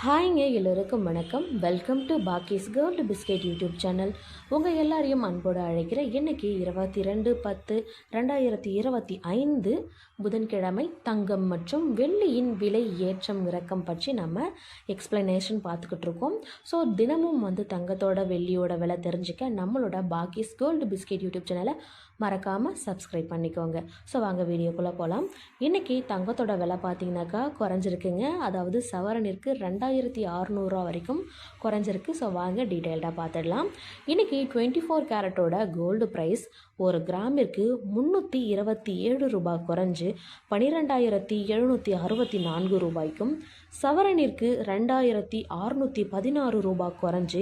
ஹாய்ங்க எல்லோருக்கும் வணக்கம். Welcome to பாக்கிஸ் கோல்டு பிஸ்கெட் யூடியூப் சேனல். உங்கள் எல்லாரையும் அன்போடு அழைக்கிற இன்றைக்கி 22/10/2025 புதன்கிழமை தங்கம் மற்றும் வெள்ளியின் விலை ஏற்றம் இறக்கம் பற்றி நம்ம எக்ஸ்ப்ளனேஷன் பார்த்துக்கிட்டு இருக்கோம். ஸோ தினமும் தங்கத்தோட வெள்ளியோட விலை தெரிஞ்சுக்க நம்மளோட பாக்கிஸ் கோல்டு பிஸ்கெட் யூடியூப் சேனலை மறக்காமல் சப்ஸ்கிரைப் பண்ணிக்கோங்க. ஸோ வாங்க வீடியோக்குள்ளே போகலாம். இன்றைக்கி தங்கத்தோட விலை பார்த்திங்கனாக்கா குறைஞ்சிருக்குங்க. அதாவது சவரனிற்கு 2600 வரைக்கும் குறைஞ்சிருக்கு. ஸோ வாங்க டீட்டெயில்டாக பார்த்துடலாம். இன்றைக்கி 24 கேரட்டோட கோல்டு ப்ரைஸ் ஒரு கிராமிற்கு 327 ரூபாய் குறைஞ்சு 12,764 ரூபாய்க்கும், சவரனிற்கு 2,616 ரூபாய் குறைஞ்சு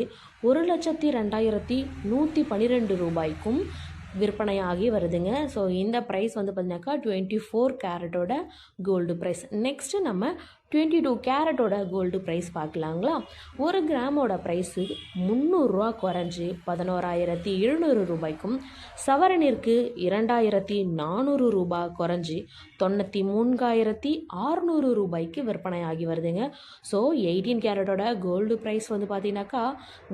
1,02,112 ரூபாய்க்கும் விற்பனையாகி வருதுங்க. ஸோ இந்த ப்ரைஸ் பார்த்திங்கனாக்கா 24 கேரட்டோட கோல்டு ப்ரைஸ். நெக்ஸ்ட்டு நம்ம 22 கேரட்டோட கோல்டு ப்ரைஸ் பார்க்கலாங்களா. ஒரு கிராமோட ப்ரைஸு 300 ரூபா குறைஞ்சி 11,700 ரூபாய்க்கும், சவரனிற்கு 2,400 ரூபாய் குறைஞ்சி 93,600 ரூபாய்க்கு விற்பனையாகி வருதுங்க. ஸோ 18 கேரட்டோட கோல்டு ப்ரைஸ் பார்த்திங்கனாக்கா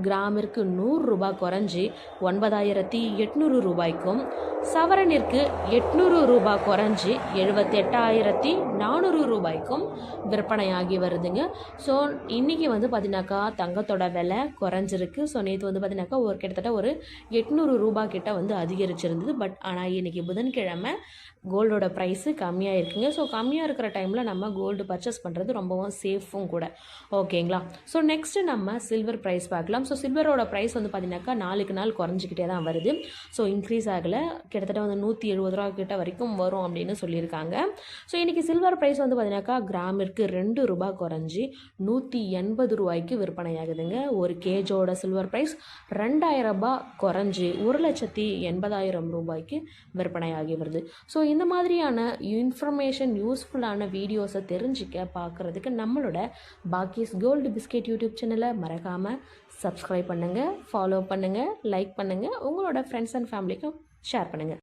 கிராமிற்கு 100 ரூபாய் குறைஞ்சி 9,800 ரூபாய்க்கும், சவரனிற்கு 800 ரூபாய் குறைஞ்சி 78,400 ரூபாய்க்கும் விற்பனையாகி வருதுங்க. ஸோ இன்றைக்கி பார்த்திங்கனாக்கா தங்கத்தோட விலை குறைஞ்சிருக்கு. ஸோ நேற்று பார்த்திங்கனாக்கா கிட்டத்தட்ட ஒரு 800 ரூபாய் கிட்ட அதிகரிச்சிருந்தது. பட் ஆனால் இன்றைக்கி புதன்கிழமை கோல்டோட ப்ரைஸு கம்மியாக இருக்குங்க. ஸோ கம்மியாக இருக்கிற டைமில் நம்ம கோல்டு பர்ச்சேஸ் பண்ணுறது ரொம்பவும் சேஃபும் கூட. ஓகேங்களா. ஸோ நெக்ஸ்ட்டு நம்ம சில்வர் ப்ரைஸ் பார்க்கலாம். ஸோ சில்வரோட ப்ரைஸ் பார்த்திங்கனாக்கா நாளுக்கு நாள் குறைஞ்சிக்கிட்டே தான் வருது. ஸோ இன்க்ரீஸ் ஆகலை. கிட்டத்தட்ட 170 ரூபா கிட்ட வரைக்கும் வரும் அப்படின்னு சொல்லியிருக்காங்க. ஸோ இன்றைக்கி சில்வர் ப்ரைஸ் பார்த்திங்கனாக்கா கிராமிற்கு 2 ரூபாய் குறைஞ்சி 180 ரூபாய்க்கு விற்பனையாகுதுங்க. ஒரு கேஜோட சில்வர் ப்ரைஸ் 2,000 ரூபாய் குறைஞ்சி 1,80,000 ரூபாய்க்கு விற்பனையாகி வருது. ஸோ இந்த மாதிரியான இன்ஃபர்மேஷன் யூஸ்ஃபுல்லான வீடியோஸை தெரிஞ்சிக்க பார்க்குறதுக்கு நம்மளோட பாக்கிஸ் கோல்டு பிஸ்கெட் யூடியூப் சேனலை மறக்காமல் சப்ஸ்கிரைப் பண்ணுங்கள், ஃபாலோ பண்ணுங்கள், லைக் பண்ணுங்கள், உங்களோட ஃப்ரெண்ட்ஸ் அண்ட் ஃபேமிலிக்கும் ஷேர் பண்ணுங்கள்.